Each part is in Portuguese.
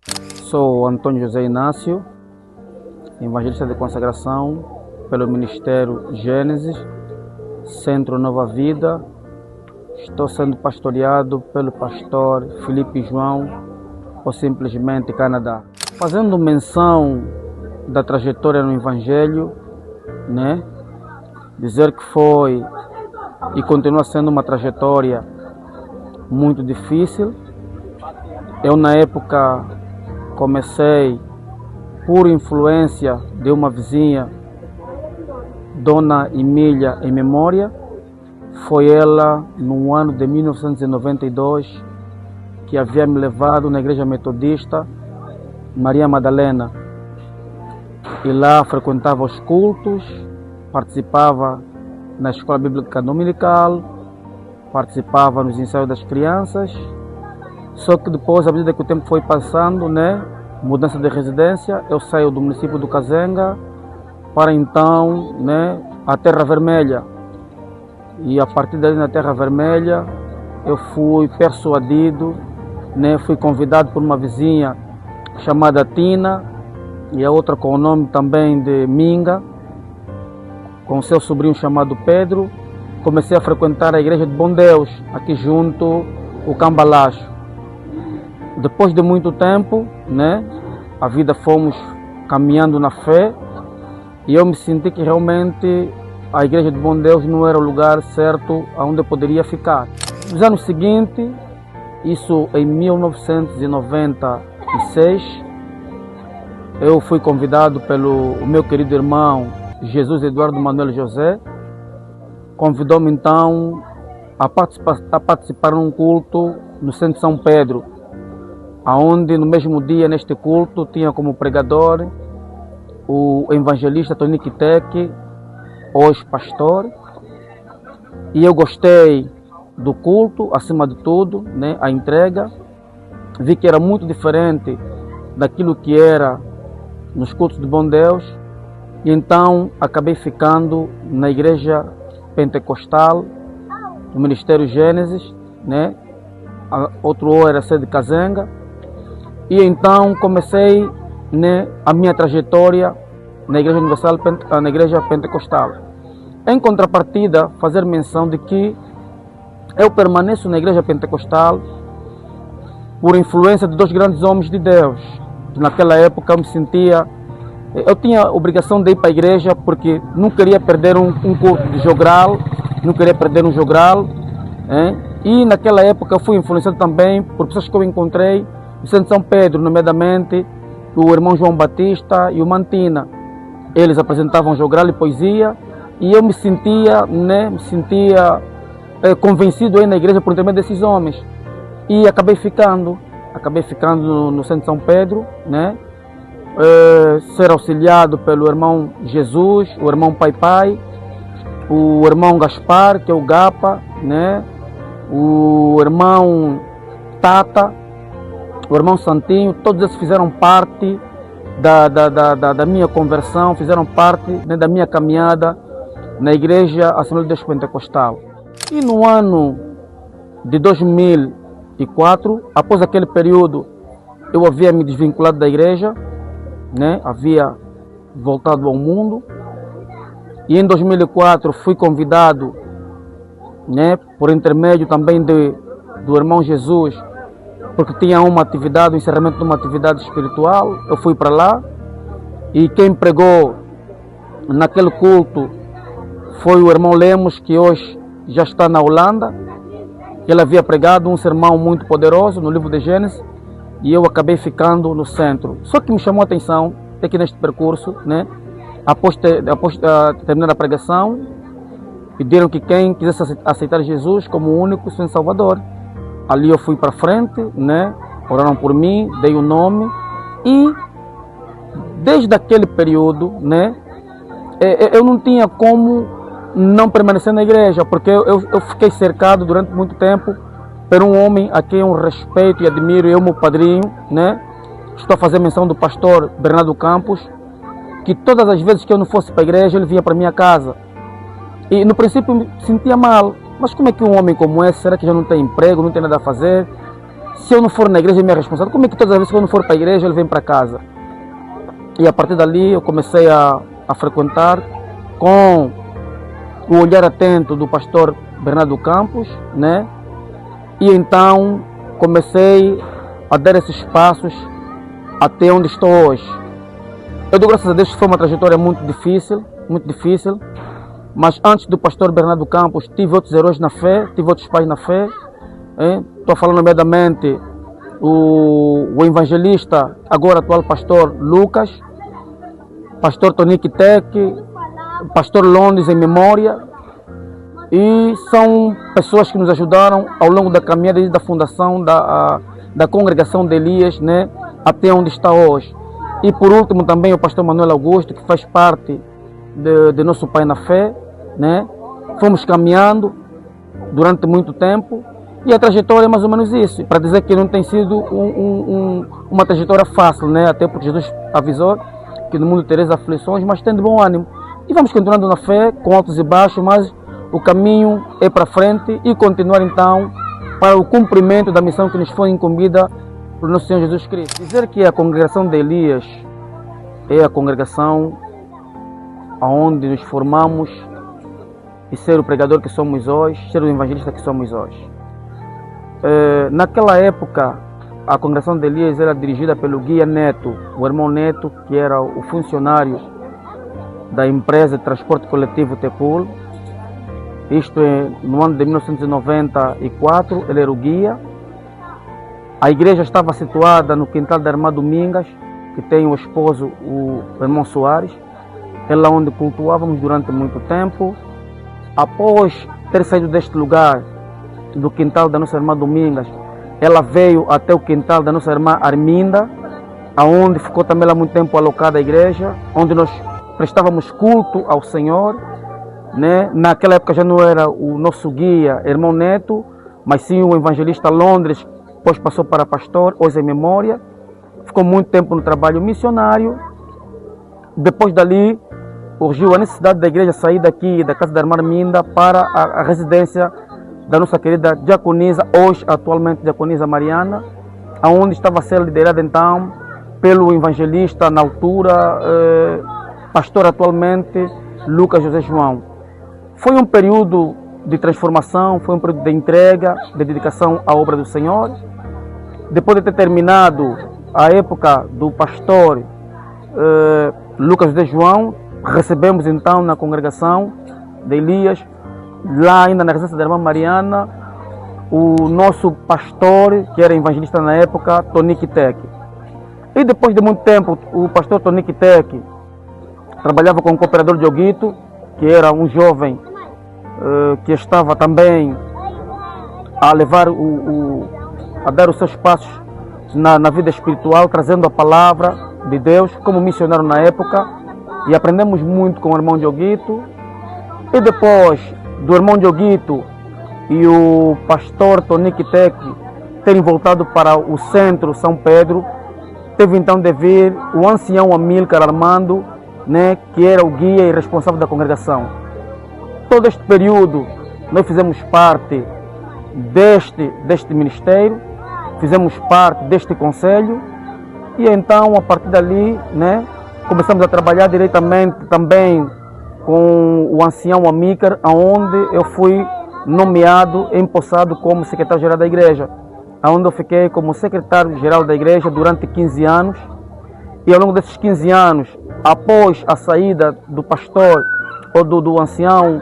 Sou Antônio José Inácio, evangelista de consagração pelo Ministério Gênesis, Centro Nova Vida. Estou sendo pastoreado pelo pastor Felipe João, ou simplesmente Canadá. Fazendo menção da trajetória no Evangelho, né? Dizer que foi e continua sendo uma trajetória muito difícil. Eu, na época, comecei por influência de uma vizinha, Dona Emília em memória. Foi ela, no ano de 1992, que havia me levado na igreja metodista Maria Madalena. E lá frequentava os cultos, participava na escola bíblica dominical, participava nos ensaios das crianças. Só que depois, à medida que o tempo foi passando, né, mudança de residência, eu saio do município do Kazenga para então, né, a Terra Vermelha. E a partir daí, na Terra Vermelha, eu fui persuadido, né, fui convidado por uma vizinha chamada Tina e a outra com o nome também de Minga, com seu sobrinho chamado Pedro. Comecei a frequentar a igreja de Bom Deus, aqui junto o Cambalacho. Depois de muito tempo, né, a vida fomos caminhando na fé e eu me senti que realmente a igreja de Bom Deus não era o lugar certo onde eu poderia ficar. Nos anos seguintes, isso em 1996, eu fui convidado pelo meu querido irmão Jesus Eduardo Manuel José. Convidou-me então a participar num culto no centro de São Pedro, onde no mesmo dia, neste culto, tinha como pregador o evangelista Tony Kiteke, hoje pastor. E eu gostei do culto, acima de tudo, né, a entrega. Vi que era muito diferente daquilo que era nos cultos de Bom Deus. E então acabei ficando na igreja pentecostal do Ministério Gênesis, né? Outro era sede de Kazenga. E então comecei, né, a minha trajetória na Igreja Universal, na Igreja Pentecostal. Em contrapartida, fazer menção de que eu permaneço na Igreja Pentecostal por influência de dois grandes homens de Deus. Naquela época eu tinha a obrigação de ir para a igreja porque não queria perder um culto de jogral, não queria perder um jogral. E naquela época eu fui influenciado também por pessoas que eu encontrei no centro de São Pedro, nomeadamente o irmão João Batista e o Mantina. Eles apresentavam jogral e poesia e eu me sentia convencido aí na igreja por intermédio desses homens. E acabei ficando no centro de São Pedro, né? Ser auxiliado pelo irmão Jesus, o irmão Pai, o irmão Gaspar, que é o Gapa, né? O irmão Tata, o irmão Santinho. Todos eles fizeram parte da minha conversão, fizeram parte, né, da minha caminhada na Igreja Assembleia de Deus Pentecostal. E no ano de 2004, após aquele período, eu havia me desvinculado da igreja, né? Havia voltado ao mundo. E em 2004 fui convidado, né, por intermédio também do irmão Jesus, porque tinha uma atividade, o encerramento de uma atividade espiritual. Eu fui para lá e quem pregou naquele culto foi o irmão Lemos, que hoje já está na Holanda. Ele havia pregado um sermão muito poderoso no livro de Gênesis e eu acabei ficando no centro. Só que me chamou a atenção é que neste percurso, né, após terminar a pregação, pediram que quem quisesse aceitar Jesus como o único Senhor Salvador. Ali eu fui para frente, né? Oraram por mim, dei o nome e desde aquele período, né, eu não tinha como não permanecer na igreja, porque eu fiquei cercado durante muito tempo por um homem a quem eu respeito e admiro, eu, meu padrinho, né? Estou a fazer menção do pastor Bernardo Campos, que todas as vezes que eu não fosse para a igreja, ele vinha para a minha casa. E no princípio me sentia mal. Mas como é que um homem como esse, será que já não tem emprego, não tem nada a fazer? se eu não for na igreja, é minha responsabilidade. Como é que todas as vezes que eu não for para a igreja, ele vem para casa? E a partir dali eu comecei a frequentar com o olhar atento do pastor Bernardo Campos, né? E então comecei a dar esses passos até onde estou hoje. Eu dou graças a Deus que foi uma trajetória muito difícil, mas antes do pastor Bernardo Campos tive outros heróis na fé, tive outros pais na fé. Estou falando nomeadamente o evangelista, agora atual pastor Lucas, pastor Tonique Tec, pastor Londres em memória, e são pessoas que nos ajudaram ao longo da caminhada desde a fundação da congregação de Elias, né, até onde está hoje. E por último também o pastor Manuel Augusto, que faz parte de nosso pai na fé, né? Fomos caminhando durante muito tempo e a trajetória é mais ou menos isso. Para dizer que não tem sido uma trajetória fácil, né? Até porque Jesus avisou que no mundo tereis aflições, mas tendo bom ânimo. E vamos continuando na fé, com altos e baixos, mas o caminho é para frente e continuar então para o cumprimento da missão que nos foi incumbida por nosso Senhor Jesus Cristo. Dizer que a congregação de Elias é a congregação onde nos formamos e ser o pregador que somos hoje, ser o evangelista que somos hoje. Naquela época, a congregação de Elias era dirigida pelo guia Neto, o irmão Neto, que era o funcionário da empresa de transporte coletivo Tecul. Isto é, no ano de 1994, ele era o guia. A igreja estava situada no quintal da irmã Domingas, que tem o esposo, o irmão Soares. É lá onde cultuávamos durante muito tempo. Após ter saído deste lugar, do quintal da nossa irmã Domingas, ela veio até o quintal da nossa irmã Arminda, aonde ficou também lá muito tempo alocada a igreja, onde nós prestávamos culto ao Senhor, né? Naquela época já não era o nosso guia, irmão Neto, mas sim o evangelista Londres, depois passou para pastor, hoje em memória. Ficou muito tempo no trabalho missionário. Depois dali, urgiu a necessidade da igreja sair daqui, da casa da irmã Arminda, para a residência da nossa querida diaconisa, hoje atualmente diaconisa Mariana, aonde estava a ser liderada então pelo evangelista na altura, pastor atualmente, Lucas José João. Foi um período de transformação, foi um período de entrega, de dedicação à obra do Senhor. Depois de ter terminado a época do pastor Lucas José João, recebemos então na congregação de Elias, lá ainda na residência da irmã Mariana, o nosso pastor, que era evangelista na época, Tonique Tec. E depois de muito tempo, o pastor Tonique Tec trabalhava com o cooperador Dioguito, que era um jovem que estava também a levar a dar os seus passos na vida espiritual, trazendo a palavra de Deus como missionário na época, e aprendemos muito com o irmão Dioguito. E depois do irmão Dioguito e o pastor Tonique Tec terem voltado para o centro São Pedro, teve então de vir o ancião Amílcar Armando, né, que era o guia e responsável da congregação. Todo este período nós fizemos parte deste ministério, fizemos parte deste conselho, e então a partir dali, né, começamos a trabalhar diretamente também com o ancião Amílcar, onde eu fui nomeado, empossado como secretário-geral da igreja, onde eu fiquei como secretário-geral da igreja durante 15 anos, e ao longo desses 15 anos, após a saída do pastor ou do ancião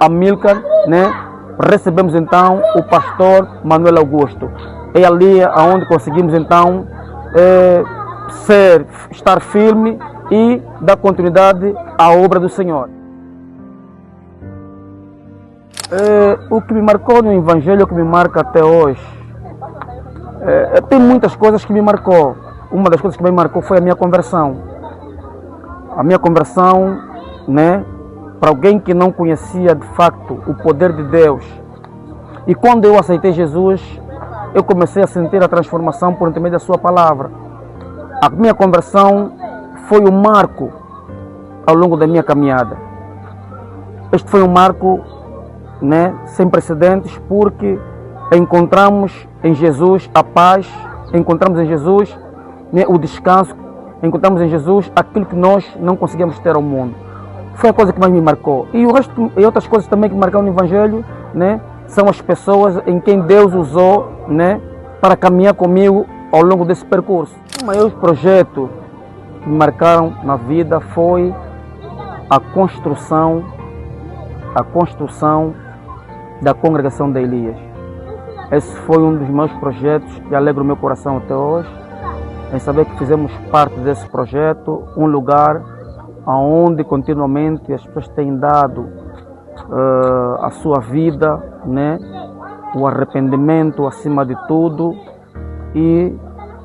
Amílcar, né, recebemos então o pastor Manuel Augusto. É ali onde conseguimos então estar firme e dar continuidade à obra do Senhor. O que me marcou no Evangelho, o que me marca até hoje, tem muitas coisas que me marcou. Uma das coisas que me marcou foi a minha conversão. A minha conversão, né, para alguém que não conhecia de facto o poder de Deus. E quando eu aceitei Jesus, eu comecei a sentir a transformação por intermédio da sua palavra. A minha conversão foi um marco ao longo da minha caminhada. Este foi um marco, né, sem precedentes, porque encontramos em Jesus a paz, encontramos em Jesus, né, o descanso, encontramos em Jesus aquilo que nós não conseguimos ter ao mundo. Foi a coisa que mais me marcou. E o resto, e outras coisas também que me marcaram no Evangelho, né, são as pessoas em quem Deus usou, né, para caminhar comigo ao longo desse percurso. O maior projeto que me marcaram na vida foi a construção da congregação de Elias. Esse foi um dos meus projetos que alegra o meu coração até hoje, em saber que fizemos parte desse projeto, um lugar onde continuamente as pessoas têm dado a sua vida, né, o arrependimento acima de tudo, e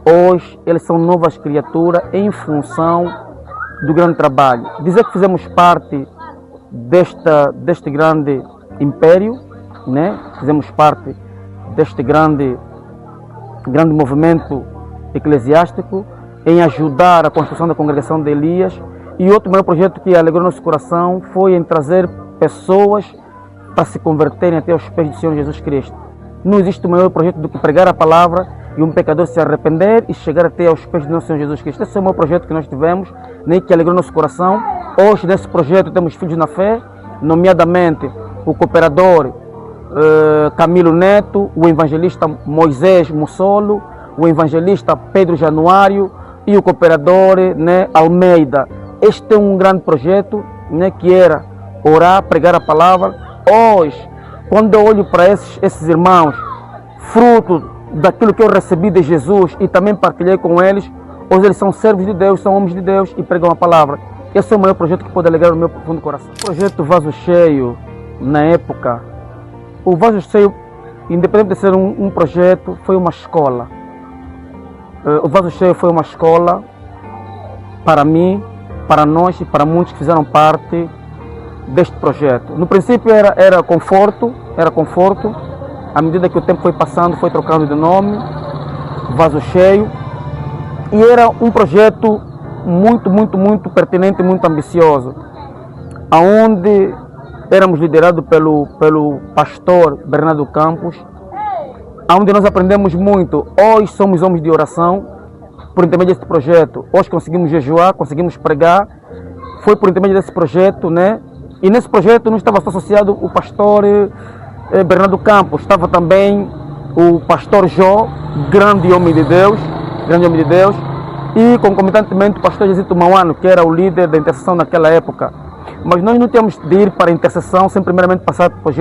hoje eles são novas criaturas em função do grande trabalho. Dizer que fizemos parte deste grande império, né? Fizemos parte deste grande movimento eclesiástico em ajudar a construção da congregação de Elias. E outro maior projeto que alegrou nosso coração foi em trazer pessoas para se converterem até aos pés do Senhor Jesus Cristo. Não existe maior projeto do que pregar a palavra e um pecador se arrepender e chegar até aos pés do nosso Senhor Jesus Cristo. Esse é o maior projeto que nós tivemos, né, que alegrou nosso coração. Hoje, nesse projeto, temos filhos na fé, nomeadamente o cooperador Camilo Neto, o evangelista Moisés Mussolo, o evangelista Pedro Januário e o cooperador, né, Almeida. Este é um grande projeto, né, que era orar, pregar a palavra. Hoje, quando eu olho para esses irmãos, fruto daquilo que eu recebi de Jesus e também partilhei com eles, hoje eles são servos de Deus, são homens de Deus e pregam a palavra. Esse é o maior projeto que pode alegrar o meu profundo coração. O projeto Vaso Cheio, na época, o Vaso Cheio, independente de ser um projeto, foi uma escola. O Vaso Cheio foi uma escola para mim, para nós e para muitos que fizeram parte deste projeto. No princípio era conforto, à medida que o tempo foi passando, foi trocando de nome, Vaso Cheio, e era um projeto muito pertinente e muito ambicioso, aonde éramos liderados pelo pastor Bernardo Campos, onde nós aprendemos muito. Hoje somos homens de oração, por intermédio desse projeto. Hoje conseguimos jejuar, conseguimos pregar, foi por intermédio desse projeto, né? E nesse projeto não estava só associado o pastor Bernardo Campos, estava também o pastor Jó, grande homem de Deus, e concomitantemente o pastor Jesito Mauano, que era o líder da intercessão naquela época. Mas nós não tínhamos de ir para a intercessão sem primeiramente passar por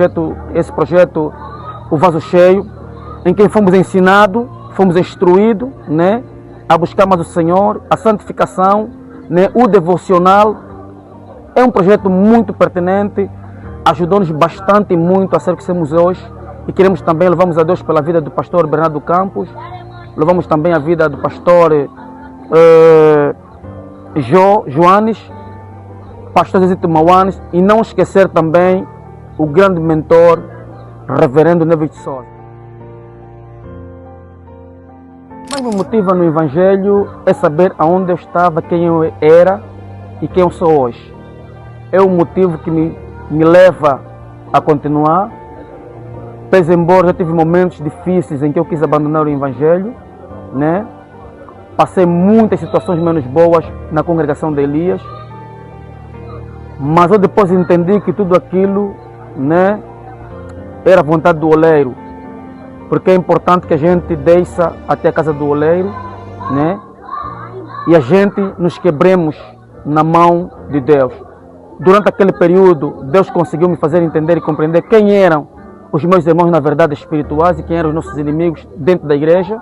esse projeto, o Vaso Cheio, em que fomos ensinados, fomos instruídos, né, a buscar mais o Senhor, a santificação, né, o devocional. É um projeto muito pertinente, ajudou-nos bastante e muito a ser o que somos hoje. E queremos também, louvamos a Deus pela vida do pastor Bernardo Campos, louvamos também a vida do pastor Joanes, pastor Zezito Mauanes, e não esquecer também o grande mentor, reverendo Neves de Souza. Mas me motiva no Evangelho é saber aonde eu estava, quem eu era e quem eu sou hoje. É o motivo que me leva a continuar. Pese embora já tive momentos difíceis em que eu quis abandonar o Evangelho, né? Passei muitas situações menos boas na congregação de Elias, mas eu depois entendi que tudo aquilo, né, era vontade do oleiro, porque é importante que a gente desça até a casa do oleiro, né, e a gente nos quebremos na mão de Deus. Durante aquele período, Deus conseguiu me fazer entender e compreender quem eram os meus irmãos na verdade espirituais e quem eram os nossos inimigos dentro da igreja,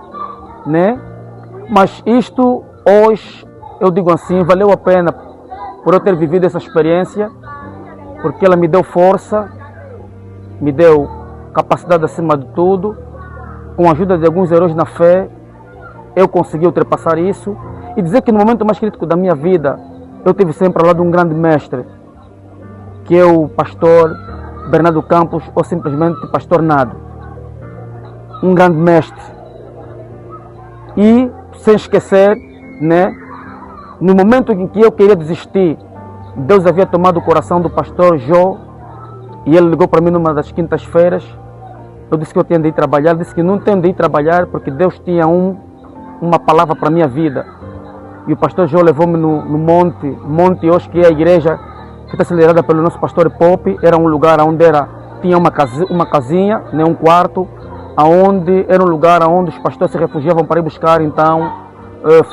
né? Mas isto hoje, eu digo assim, valeu a pena por eu ter vivido essa experiência, porque ela me deu força, me deu capacidade acima de tudo. Com a ajuda de alguns heróis na fé, eu consegui ultrapassar isso e dizer que no momento mais crítico da minha vida, eu tive sempre ao lado de um grande mestre, que é o pastor Bernardo Campos, ou simplesmente pastor Nado. Um grande mestre. E, sem esquecer, né, no momento em que eu queria desistir, Deus havia tomado o coração do pastor Jó, e ele ligou para mim numa das quintas-feiras Eu disse que eu tinha de ir trabalhar, disse que não tenho de ir trabalhar porque Deus tinha uma palavra para a minha vida. E o pastor João levou-me no monte hoje, que é a igreja que está liderada pelo nosso pastor Pop. Era um lugar onde tinha uma casinha, né, um quarto, aonde era um lugar onde os pastores se refugiavam para ir buscar então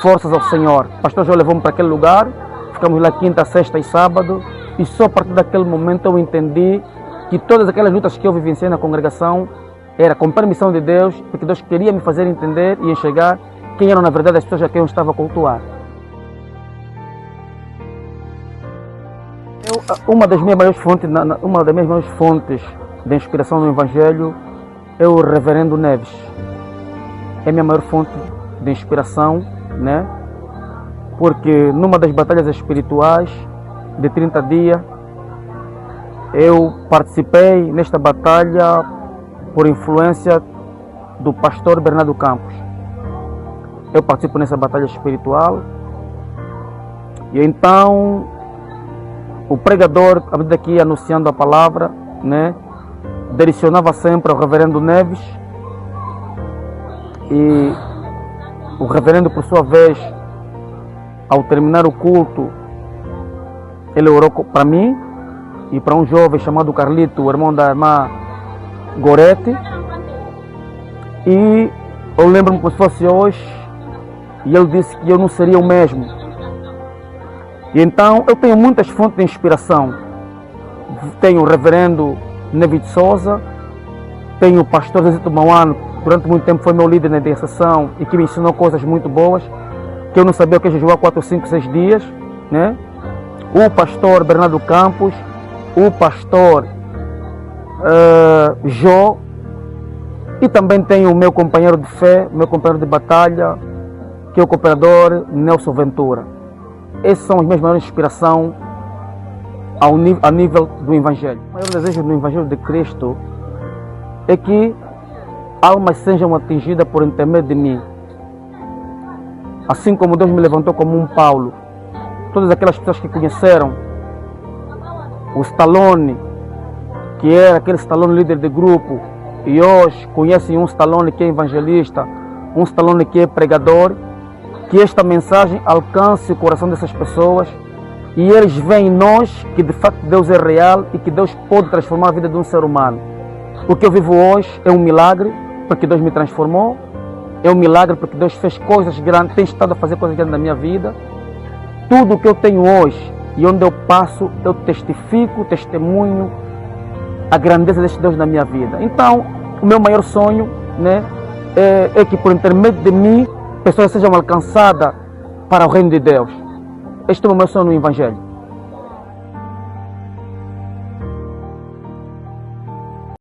forças ao Senhor. O pastor João levou-me para aquele lugar, ficamos lá quinta, sexta e sábado, e só a partir daquele momento eu entendi que todas aquelas lutas que eu vivenciei na congregação era com permissão de Deus, porque Deus queria me fazer entender e enxergar quem eram na verdade as pessoas a quem eu estava a cultuar. Uma das minhas maiores fontes de inspiração no Evangelho é o Reverendo Neves. É a minha maior fonte de inspiração, né? Porque numa das batalhas espirituais de 30 dias, eu participei nesta batalha por influência do pastor Bernardo Campos. Eu participo nessa batalha espiritual e então o pregador, à medida que ia anunciando a palavra, né, direcionava sempre ao Reverendo Neves, e o Reverendo, por sua vez, ao terminar o culto, ele orou para mim e para um jovem chamado Carlito, o irmão da irmã Gorete, e eu lembro-me como se fosse hoje, e ele disse que eu não seria o mesmo. E então eu tenho muitas fontes de inspiração. Tenho o Reverendo Neves de Souza, tenho o pastor Zezito Mauano, que durante muito tempo foi meu líder na intercessão e que me ensinou coisas muito boas, que eu não sabia o que é jejuar 4, 5, 6 dias, né? O pastor Bernardo Campos, o pastor Jó, e também tenho o meu companheiro de fé, meu companheiro de batalha, que é o cooperador Nelson Ventura. Esses são os meus maiores inspiração a nível do Evangelho. O maior desejo do Evangelho de Cristo é que almas sejam atingidas por intermédio de mim. Assim como Deus me levantou como um Paulo, todas aquelas pessoas que conheceram o Stallone, que era aquele Stallone líder de grupo, e hoje conhecem um Stallone que é evangelista, um Stallone que é pregador, que esta mensagem alcance o coração dessas pessoas e eles veem em nós que de facto Deus é real e que Deus pode transformar a vida de um ser humano. O que eu vivo hoje é um milagre, porque Deus me transformou, é um milagre porque Deus fez coisas grandes, tem estado a fazer coisas grandes na minha vida. Tudo o que eu tenho hoje e onde eu passo, eu testifico, testemunho a grandeza deste Deus na minha vida. Então, o meu maior sonho, né, é que por intermédio de mim, pessoas sejam alcançadas para o reino de Deus. Este é o meu sonho no Evangelho.